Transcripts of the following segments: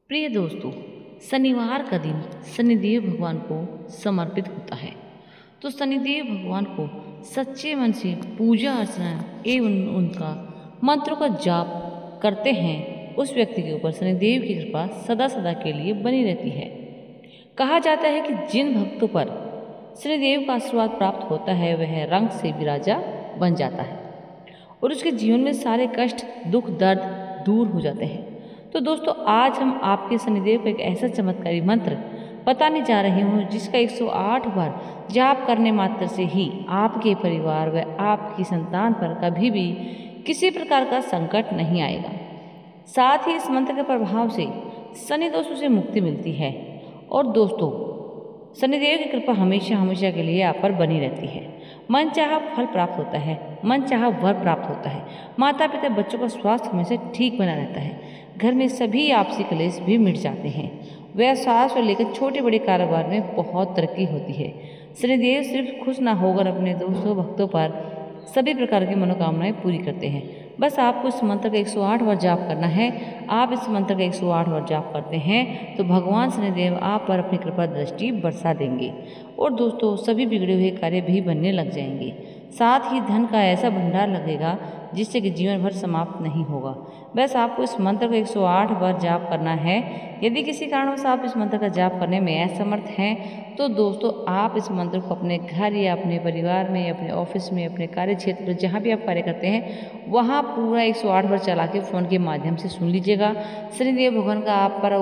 प्रिय दोस्तों, शनिवार का दिन शनिदेव भगवान को समर्पित होता है। तो शनिदेव भगवान को सच्चे मन से पूजा अर्चना एवं उनका मंत्रों का जाप करते हैं, उस व्यक्ति के ऊपर शनिदेव की कृपा सदा सदा के लिए बनी रहती है। कहा जाता है कि जिन भक्तों पर शनिदेव का आशीर्वाद प्राप्त होता है वह रंग से भी राजा बन जाता है और उसके जीवन में सारे कष्ट, दुख, दर्द दूर हो जाते हैं। तो दोस्तों, आज हम आपके शनिदेव का एक ऐसा चमत्कारी मंत्र बताने जा रही हूँ जिसका 108 बार जाप करने मात्र से ही आपके परिवार व आपकी संतान पर कभी भी किसी प्रकार का संकट नहीं आएगा। साथ ही इस मंत्र के प्रभाव से शनि दोषों से मुक्ति मिलती है। और दोस्तों, शनिदेव की कृपा हमेशा हमेशा के लिए आप पर बनी रहती है। मन चाहा फल प्राप्त होता है, मन चाहा वर प्राप्त होता है, माता पिता बच्चों का स्वास्थ्य हमेशा ठीक बना रहता है, घर में सभी आपसी क्लेश भी मिट जाते हैं, व्यवसाय से लेकर छोटे बड़े कारोबार में बहुत तरक्की होती है। शनिदेव सिर्फ खुश ना होकर अपने दोस्तों भक्तों पर सभी प्रकार की मनोकामनाएं पूरी करते हैं। बस आपको इस मंत्र का 108 बार जाप करना है। आप इस मंत्र का 108 बार जाप करते हैं तो भगवान शनिदेव आप पर अपनी कृपा दृष्टि बरसा देंगे और दोस्तों, सभी बिगड़े हुए कार्य भी बनने लग जाएंगे। साथ ही धन का ऐसा भंडार लगेगा जिससे कि जीवन भर समाप्त नहीं होगा। बस आपको इस मंत्र को 108 बार जाप करना है। यदि किसी कारणवश आप इस मंत्र का जाप करने में असमर्थ हैं तो दोस्तों, आप इस मंत्र को अपने घर या अपने परिवार में, अपने ऑफिस में, अपने कार्य क्षेत्र में, जहाँ भी आप कार्य करते हैं वहाँ पूरा 108 बार चला के फ़ोन के माध्यम से सुन लीजिएगा। शनिदेव भगवान का आप पर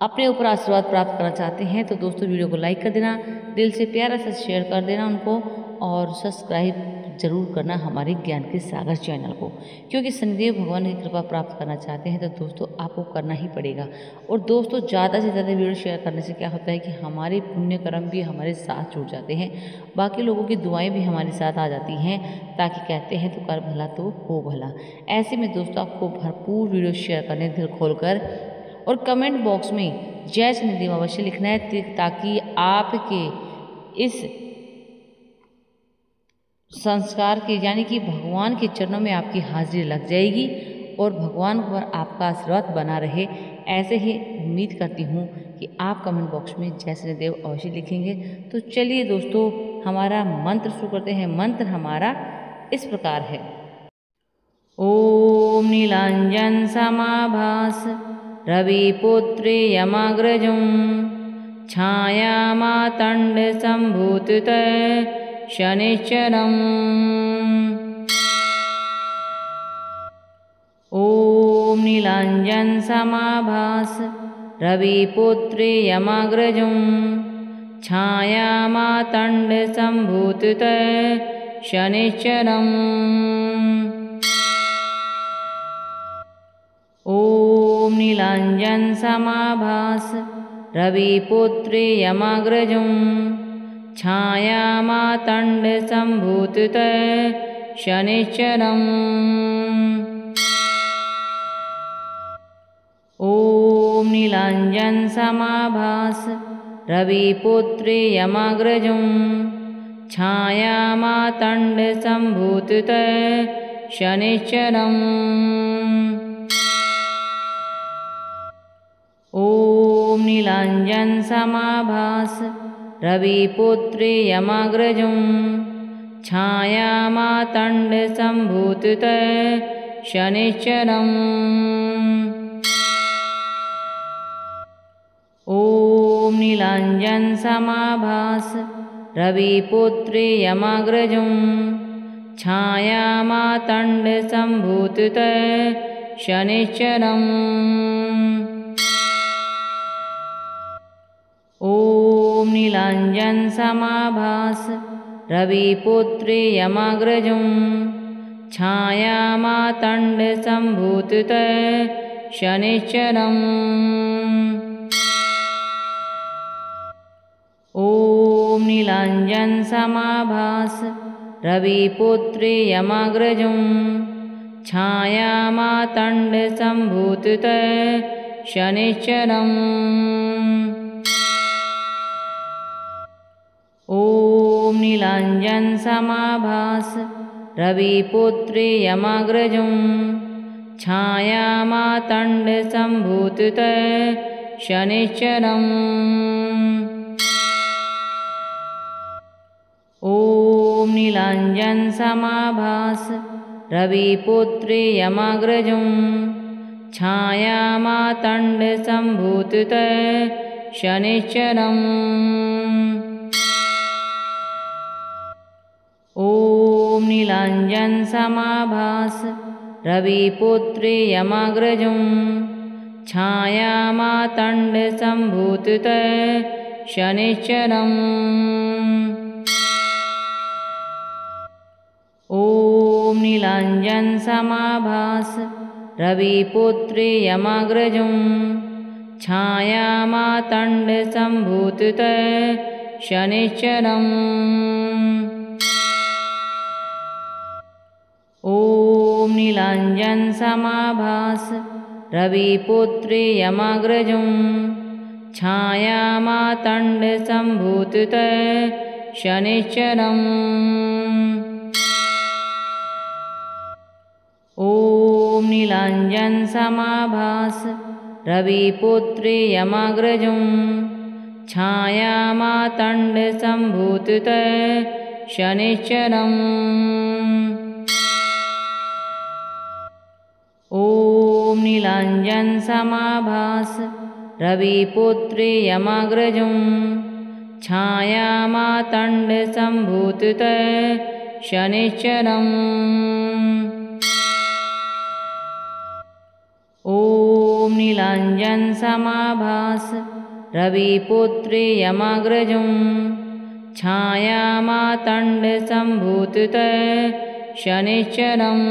अपने ऊपर आशीर्वाद प्राप्त करना चाहते हैं तो दोस्तों, वीडियो को लाइक कर देना, दिल से प्यारा सा शेयर कर देना उनको और सब्सक्राइब जरूर करना हमारे ज्ञान के सागर चैनल को, क्योंकि शनिदेव भगवान की कृपा प्राप्त करना चाहते हैं तो दोस्तों आपको करना ही पड़ेगा। और दोस्तों, ज़्यादा से ज़्यादा वीडियो शेयर करने से क्या होता है कि हमारे पुण्य कर्म भी हमारे साथ जुड़ जाते हैं, बाकी लोगों की दुआएं भी हमारे साथ आ जाती हैं, ताकि कहते हैं तो कर भला तो हो भला। ऐसे में दोस्तों, आपको भरपूर वीडियो शेयर करने दिल खोलकर और कमेंट बॉक्स में जय शनिदेव अवश्य लिखना है, ताकि आपके इस संस्कार के यानी कि भगवान के चरणों में आपकी हाजिरी लग जाएगी और भगवान पर आपका आशीर्वाद बना रहे। ऐसे ही उम्मीद करती हूँ कि आप कमेंट बॉक्स में जय शनिदेव अवश्य लिखेंगे। तो चलिए दोस्तों, हमारा मंत्र शुरू करते हैं। मंत्र हमारा इस प्रकार है। ओम नीलांजन समाभास रविपुत्रे यमाग्रजं छाया मातंड संभूत शनिश्चरम्। ओम नीलांजन समाभास रविपुत्रे यमाग्रजं छाया मातंड संभूत शनिश्चरम्। ओम नीलांजन समाभास रविपुत्रे यमाग्रजं छाया मातंड संभूत शनिश्चरम्। ओम नीलांजन समाभास रविपुत्रे यमाग्रजं छाया मातंड संभूत शनिश्चरम्। ओम नीलांजन समाभास रविपुत्रे यमाग्रजं छाया मातंड संभूत शनिश्चरम्। ओम नीलांजन समाभास रविपुत्रे यमाग्रजं छाया मातंड संभूत शनिश्चरम्। ओम नीलांजन समाभास रविपुत्रे यमाग्रजं छाया मातंड संभूत शनिश्चरम्। ओम नीलांजन समाभास रविपुत्रे यमाग्रजं छाया मातंड संभूत शनिश्चरम्। ओम नीलांजन समाभास रविपुत्रे यमाग्रजं छायामातण्डसम्भूततः शनिश्चरम् ॐ नीलाञ्जनसमाभास रविपुत्रे यमाग्रजं छायामातण्डसम्भूततः शनिश्चरम् ॐ नीलाञ्जनसमाभास रविपुत्रे यमाग्रजं छायामातण्डसम्भूततः शनिश्चरम् ॐ नीलाञ्जनसमाभास रविपुत्रे यमाग्रजं छायामातण्डसम्भूततः शनिश्चरम् ॐ नीलाञ्जनसमाभास रविपुत्रे यमाग्रजं छायामातण्डसम्भूततः शनिश्चरम् ॐ नीलाञ्जनसमाभास रविपुत्रे यमाग्रजं छायामातण्डसम्भूततः शनिश्चरम् ॐ नीलाञ्जनसमाभास रविपुत्रे यमाग्रजं छायामातण्डसम्भूततः शनिश्चरम् ॐ नीलाञ्जनसमाभास रविपुत्रे यमाग्रजं छायामातण्डसम्भूततः शनिश्चरम्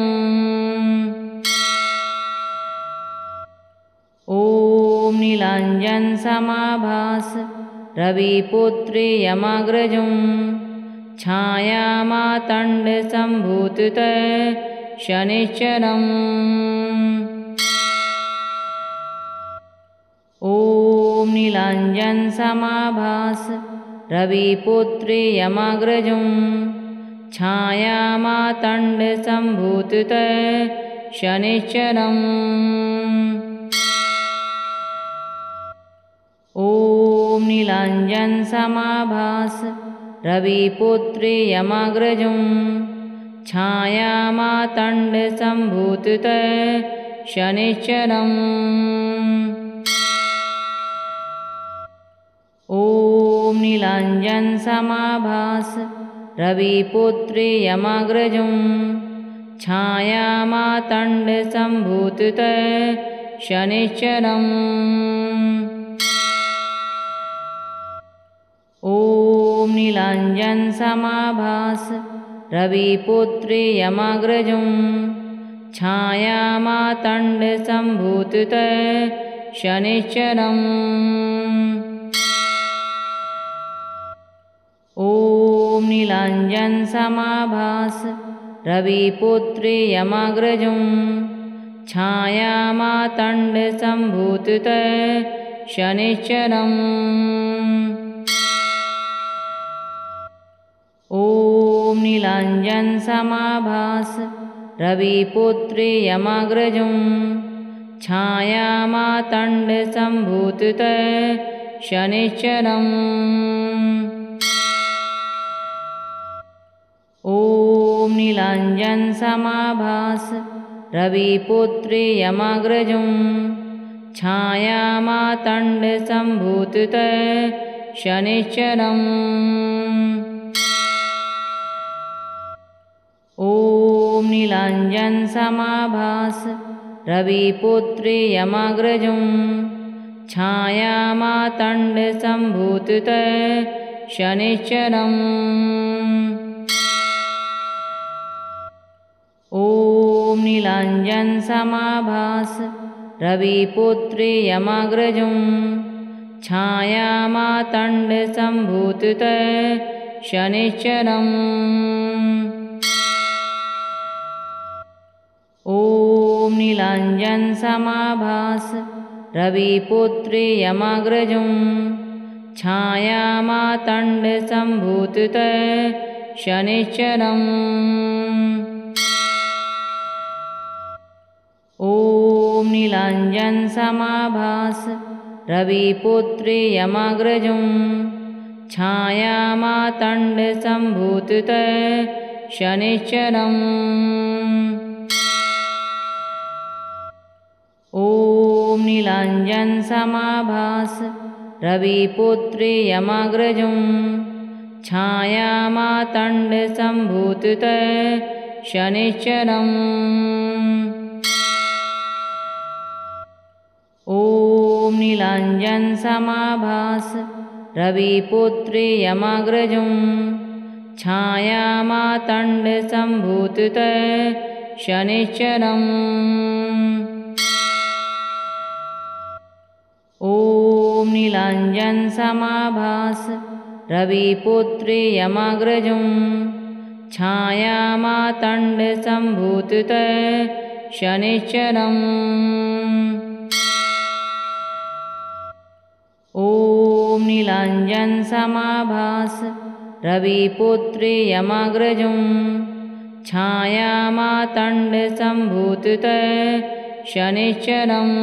ॐ नीलाञ्जनसमाभास रविपुत्रे यमाग्रजं छायामातण्डसम्भूततः शनिश्चरम् ॐ नीलाञ्जनसमाभास रविपुत्रे यमाग्रजं छायामातण्डसम्भूततः शनिश्चरम् ॐ नीलाञ्जनसमाभास रविपुत्रे यमाग्रजं छायामातण्डसम्भूततः शनिश्चरम् ॐ नीलाञ्जनसमाभास रविपुत्रे यमाग्रजं छायामातण्डसम्भूततः शनिश्चरम् ॐ नीलाञ्जनसमाभास रविपुत्रे यमाग्रजं छायामातण्डसम्भूततः शनिश्चरम् ॐ नीलाञ्जनसमाभास रविपुत्रे यमाग्रजं छायामातण्डसम्भूततः शनिश्चरम् ॐ नीलाञ्जनसमाभास रविपुत्रे यमाग्रजं छायामातण्डसम्भूततः शनिश्चरम् ॐ नीलाञ्जनसमाभास रविपुत्रे यमाग्रजं छायामातण्डसम्भूततः शनिश्चरम् ॐ नीलाञ्जनसमाभास रविपुत्रे यमाग्रजं छायामातण्डसम्भूततः शनिश्चरम् ॐ नीलाञ्जनसमाभास रविपुत्रे यमाग्रजं छायामातण्डसम्भूततः शनिश्चरम् ॐ नीलाञ्जनसमाभास रविपुत्रे यमाग्रजं छायामातण्डसम्भूततः शनिश्चरम् ॐ नीलाञ्जनसमाभास रविपुत्रे यमाग्रजं छायामातण्डसम्भूतत शनिश्चरम् ॐ नीलाञ्जनसमाभास रविपुत्रे यमाग्रजं छायामातण्डसम्भूतत शनिश्चरम् ॐ नीलाञ्जनसमाभास रविपुत्रे यमाग्रजं छायामातण्डसम्भूतत शनिश्चरम् ॐ नीलाञ्जनसमाभास रविपुत्रे यमाग्रजं छायामातण्डसम्भूतत शनिश्चरम् ॐ नीलाञ्जनसमाभास रविपुत्रे यमाग्रजं छायामातण्डसम्भूतत शनिश्चरम्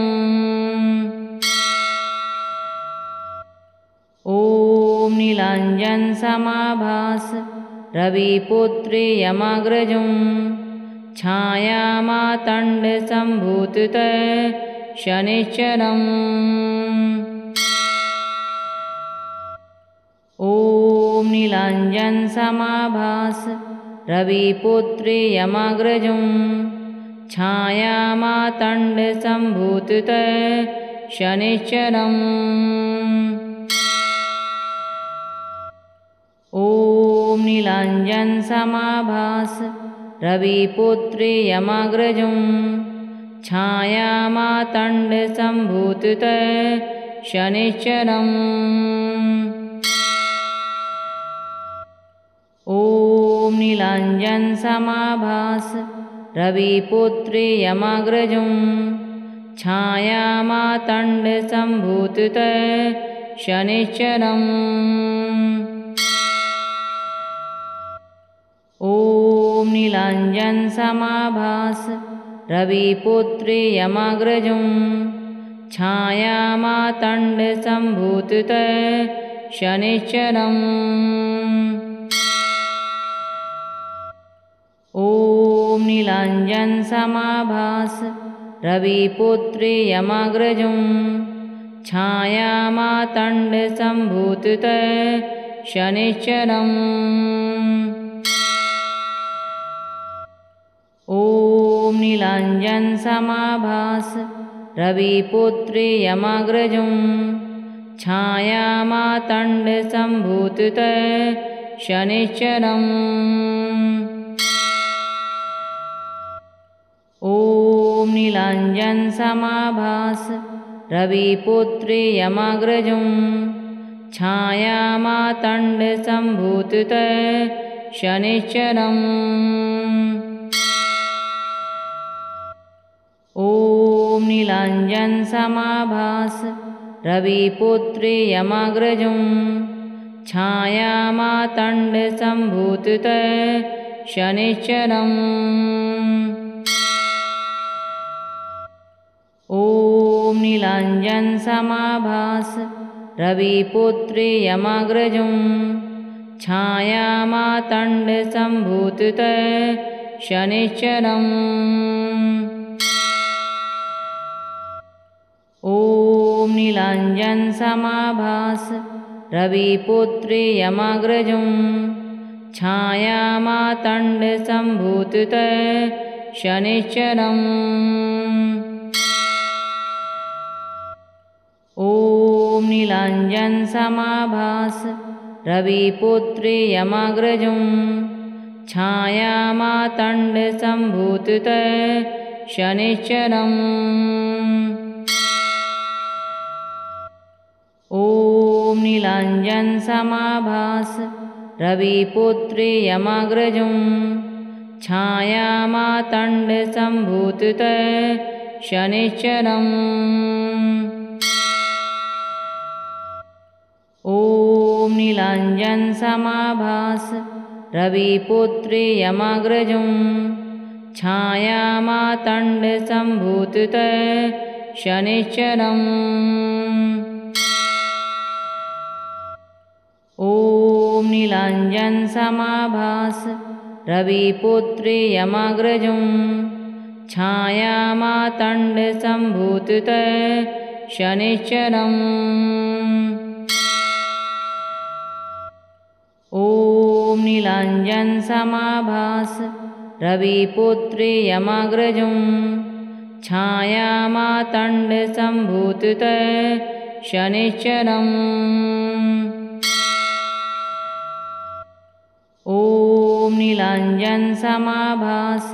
ॐ नीलाञ्जनसमाभास रविपुत्रे यमाग्रजं छायामातण्डसम्भूतत शनिश्चरम् ॐ नीलाञ्जनसमाभास रविपुत्रे यमाग्रजं छायामातण्डसम्भूतत शनिश्चरम् ॐ नीलाञ्जनसमाभास रविपुत्रे यमाग्रजं छायामातण्डसम्भूतत शनिश्चरम् ॐ नीलाञ्जनसमाभास रविपुत्रे यमाग्रजं छायामातण्डसम्भूतत शनिश्चरम् ॐ नीलाञ्जनसमाभास रविपुत्रे यमाग्रजं छायामातण्डसम्भूतत शनिश्चरम् ॐ नीलाञ्जनसमाभास रविपुत्रे यमाग्रजं छायामातण्डसम्भूतत शनिश्चरम् ॐ नीलाञ्जनसमाभास रविपुत्रे यमाग्रजं छायामातण्डसम्भूतत शनिश्चरम् ॐ नीलाञ्जनसमाभास रविपुत्रे यमाग्रजं छायामातण्डसम्भूतत शनिश्चरम् ॐ नीलाञ्जनसमाभास रविपुत्रे यमाग्रजं छायामातण्डसम्भूतत शनिश्चरम् ॐ नीलाञ्जनसमाभास रविपुत्रे यमाग्रजं छायामातण्डसम्भूतत शनिश्चरम् ॐ नीलाञ्जनसमाभास रविपुत्रे यमाग्रजं छायामातण्डसम्भूतत शनिश्चरम् ॐ नीलाञ्जनसमाभास रविपुत्रे यमाग्रजं छायामातण्डसम्भूतत शनिश्चरम् ॐ नीलाञ्जनसमाभास रविपुत्रे यमाग्रजं छायामातण्डसम्भूतत शनिश्चरम् ॐ नीलाञ्जनसमाभास रविपुत्रे यमाग्रजं छायामातण्डसम्भूततः शनिश्चरम् ॐ नीलाञ्जनसमाभास रविपुत्रे यमाग्रजं छायामातण्डसम्भूततः शनिश्चरम् ॐ नीलाञ्जनसमाभास रविपुत्रे यमाग्रजं छायामातण्डसम्भूततः शनिश्चरम् ॐ नीलाञ्जनसमाभास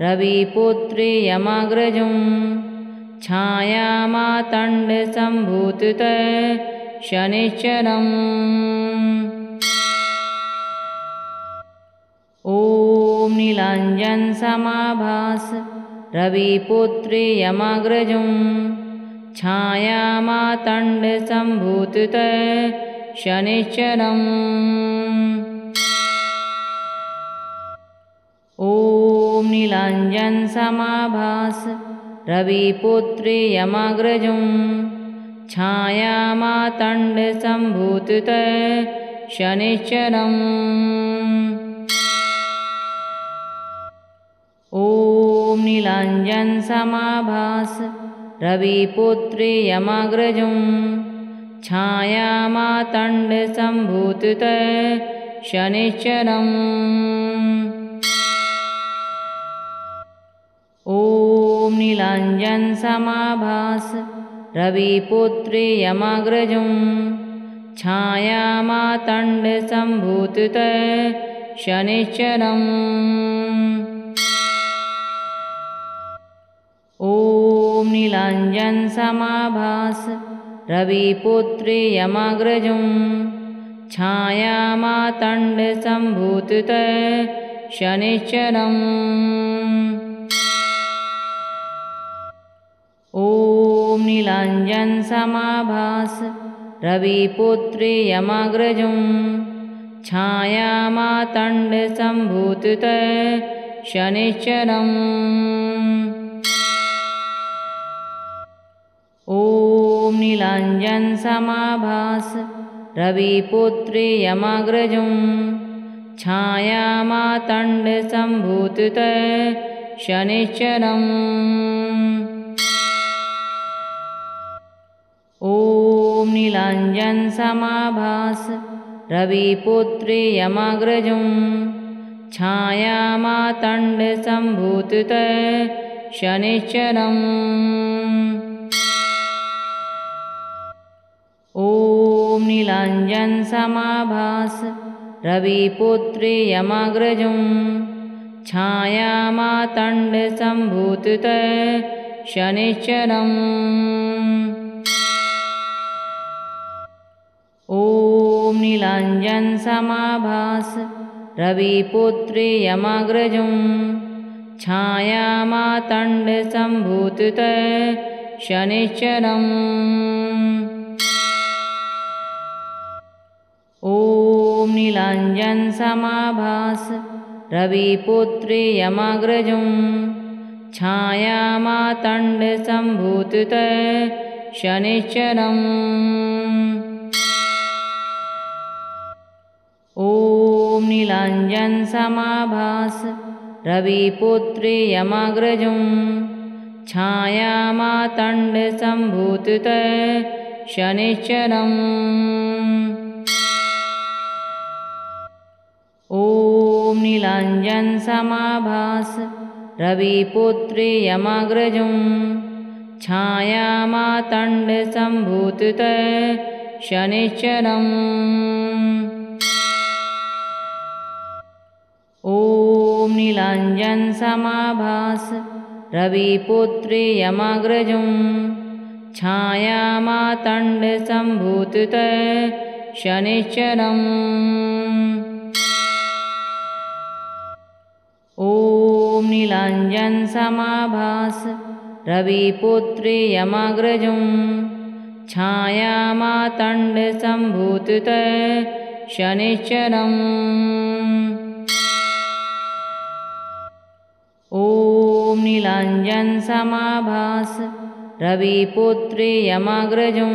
रविपुत्रे यमाग्रजं छायामातण्डसम्भूततः शनिश्चरम् ॐ नीलाञ्जनसमाभास रविपुत्रे यमाग्रजं छायामातण्डसम्भूततः शनिश्चरम् ॐ नीलाञ्जनसमाभास रविपुत्रे यमाग्रजं छायामातण्डसम्भूततः शनिश्चरम् ॐ नीलाञ्जनसमाभास रविपुत्रे यमाग्रजं छायामातण्डसम्भूततः शनिश्चरम् ॐ नीलाञ्जनसमाभास रविपुत्रे यमाग्रजं छायामातण्डसम्भूततः शनिश्चरम् ॐ नीलाञ्जनसमाभास रविपुत्रे यमाग्रजं छायामातण्डसम्भूततः शनिश्चरम् ॐ नीलाञ्जनसमाभास रविपुत्रे यमाग्रजं छायामातण्डसम्भूततः शनिश्चरम् ॐ नीलाञ्जनसमाभास रविपुत्रे यमाग्रजं छायामातण्डसम्भूततः शनिश्चरम् ॐ नीलाञ्जनसमाभास रविपुत्रे यमाग्रजं छायामातण्डसम्भूततः शनिश्चरम् ॐ नीलाञ्जनसमाभास रविपुत्रे यमाग्रजं छायामातण्डसम्भूततः शनिश्चरम् ॐ नीलाञ्जनसमाभास रविपुत्रे यमाग्रजं छायामातण्डसम्भूततः शनिश्चरम् ॐ नीलाञ्जनसमाभास रविपुत्रे यमाग्रजं छायामातण्डसम्भूततः शनिश्चरम् ॐ नीलाञ्जनसमाभास रविपुत्रे यमाग्रजं छायामातण्डसम्भूततः शनिश्चरम् ॐ नीलाञ्जनसमाभास रविपुत्रे यमाग्रजं छायामातण्डसम्भूततः शनिश्चरम् ॐ नीलाञ्जनसमाभास रविपुत्रे यमाग्रजं छायामातण्डसम्भूततः शनिश्चरम् ॐ नीलाञ्जनसमाभास रविपुत्रे यमाग्रजं छायामातण्डसम्भूततः शनिश्चरम् ॐ नीलाञ्जनसमाभास रविपुत्रे यमाग्रजं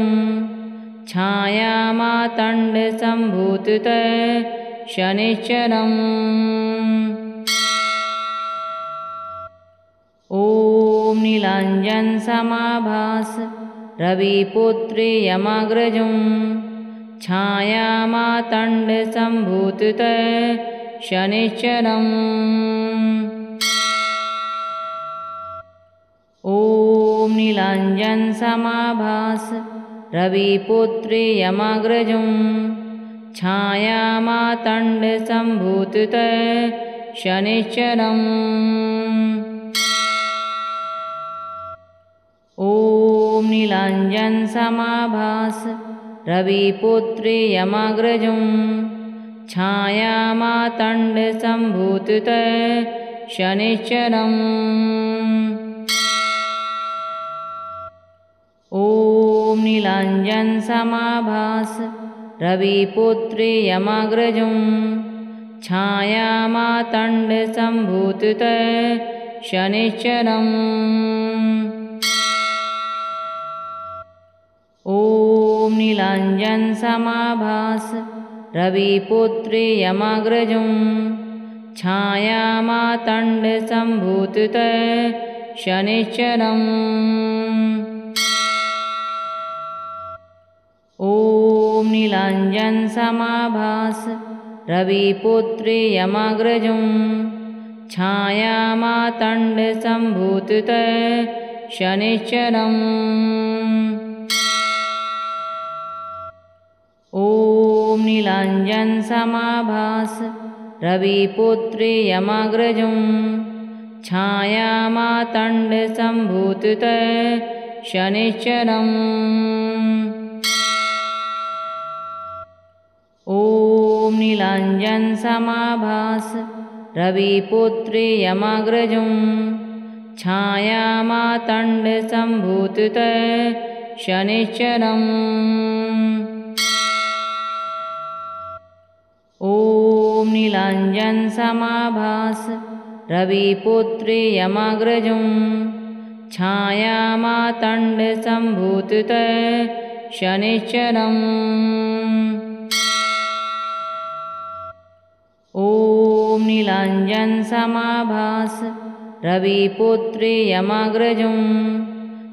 छायामातण्डसम्भूतत शनिश्चरम् ॐ नीलाञ्जनसमाभास रविपुत्रे यमाग्रजं छायामातण्डसम्भूतत शनिश्चरम् ॐ नीलाञ्जनसमाभास रविपुत्रे यमाग्रजं छायामातण्डसम्भूतत शनिश्चरम् ॐ नीलाञ्जनसमाभास रविपुत्रे यमाग्रजं छायामातण्डसम्भूतत शनिश्चरम् ॐ नीलाञ्जनसमाभास रविपुत्रे यमाग्रजं छायामातण्डसम्भूतत शनिश्चरम् ॐ नीलाञ्जनसमाभास रविपुत्रे यमाग्रजं छायामातण्डसम्भूतत शनिश्चरम् ॐ नीलाञ्जनसमाभास रविपुत्रे यमाग्रजं छायामातण्डसम्भूतत शनिश्चरम् ॐ नीलाञ्जनसमाभास रविपुत्रे यमाग्रजं छायामातण्डसम्भूतत शनिश्चरम् ॐ नीलाञ्जनसमाभास रविपुत्रे यमाग्रजं छायामातण्डसम्भूतत शनिश्चरम् ॐ नीलाञ्जनसमाभास रविपुत्रे यमाग्रजं छायामातण्डसम्भूतत शनिश्चरम् ॐ नीलाञ्जनसमाभास रविपुत्रे यमाग्रजं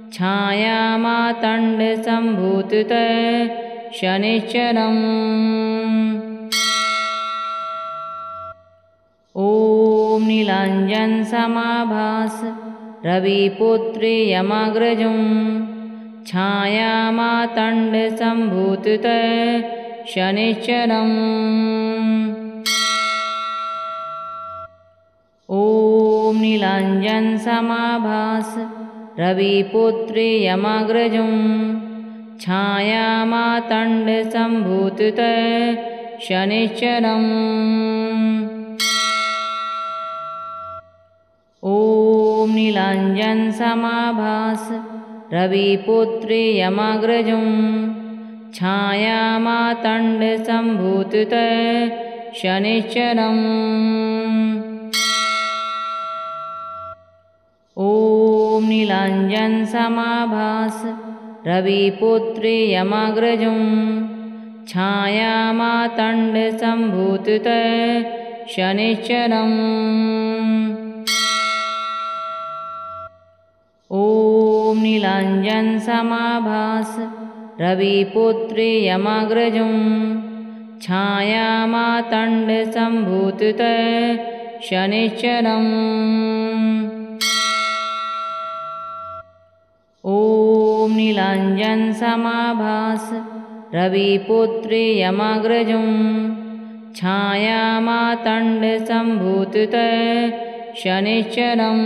छायामातण्डसम्भूतत शनिश्चरम् ॐ नीलाञ्जनसमाभास रविपुत्रे यमाग्रजं छायामातण्डसम्भूतत शनिश्चरम् ॐ नीलाञ्जनसमाभास रविपुत्रे यमाग्रजं छायामातण्डसम्भूतत शनिश्चरम् ॐ नीलाञ्जनसमाभास रविपुत्रे यमाग्रजं छायामातण्डसम्भूतत शनिश्चरम् ॐ नीलाञ्जनसमाभास रविपुत्रे यमाग्रजं छायामातण्डसम्भूतत शनिश्चरम् ॐ नीलाञ्जनसमाभास रविपुत्रे यमाग्रजं छायामातण्डसम्भूतत शनिश्चरम् ॐ नीलाञ्जनसमाभास रविपुत्रे यमाग्रजं छायामातण्डसम्भूतत शनिश्चरम्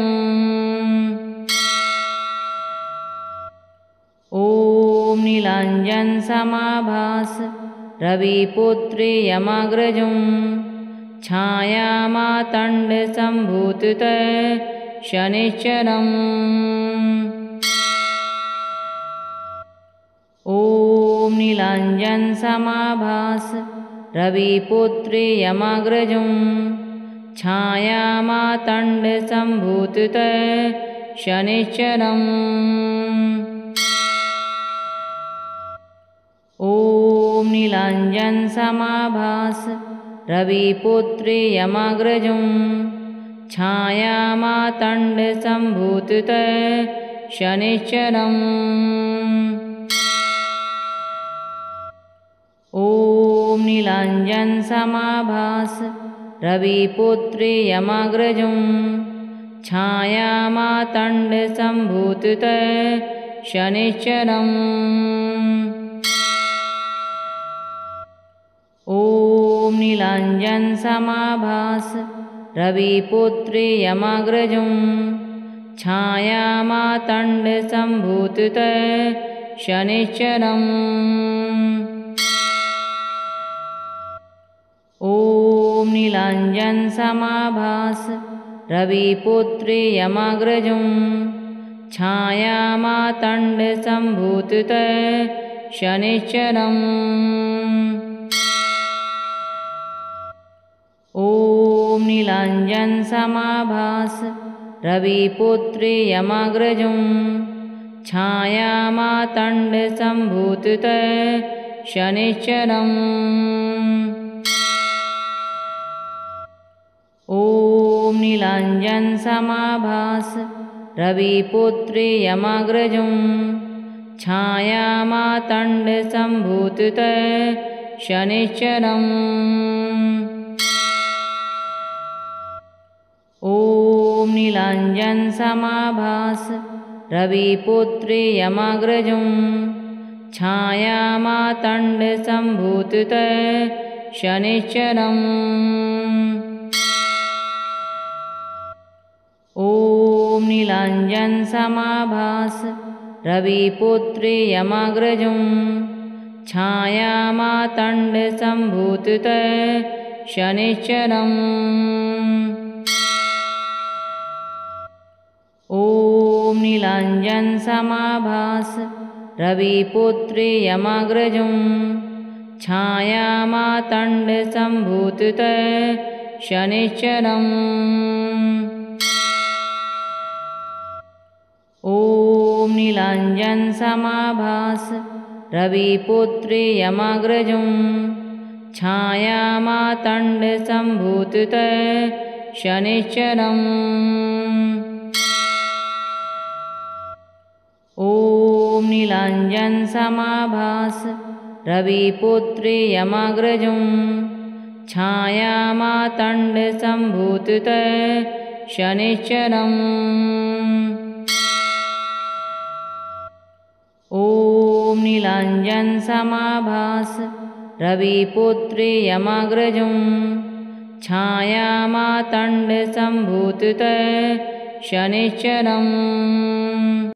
ॐ नीलाञ्जनसमाभास रविपुत्रे यमाग्रजं छायामातण्डसम्भूतत शनिश्चरम् ॐ नीलाञ्जनसमाभास रविपुत्रे यमाग्रजं छायामातण्डसम्भूतत शनिश्चरम् ॐ नीलाञ्जनसमाभास रविपुत्रे यमाग्रजं छायामातण्डसम्भूतत शनिश्चरम् ॐ नीलाञ्जनसमाभास रविपुत्रे यमाग्रजं छायामातण्डसम्भूतत शनिश्चरम् ॐ नीलाञ्जनसमाभास रविपुत्रे यमाग्रजं छायामातण्डसम्भूतत शनिश्चरम् ॐ नीलाञ्जनसमाभास रविपुत्रे यमाग्रजं छायामातण्डसम्भूतत शनिश्चरम् ॐ नीलाञ्जनसमाभास रविपुत्रे यमाग्रजं छायामातण्डसम्भूतत शनिश्चरम् ॐ नीलाञ्जनसमाभास रविपुत्रे यमाग्रजं छायामातण्डसम्भूतत शनिश्चरम् ॐ नीलाञ्जनसमाभास रविपुत्रे यमाग्रजं छायामातण्डसम्भूतत शनिश्चरम् ॐ नीलाञ्जनसमाभास रविपुत्रे यमाग्रजं छायामातण्डसम्भूतत शनिश्चरम् ॐ नीलाञ्जनसमाभास रविपुत्रे यमाग्रजं छायामातण्डसम्भूतत शनिश्चरम् ॐ नीलाञ्जनसमाभास रविपुत्रे यमाग्रजं छायामातण्डसम्भूतत शनिश्चरम् ॐ नीलाञ्जनसमाभास रविपुत्रे यमाग्रजं छायामातण्डसम्भूतत शनिश्चरम् ॐ नीलाञ्जनसमाभास रविपुत्रे यमाग्रजं छायामातण्डसम्भूतत शनिश्चरम्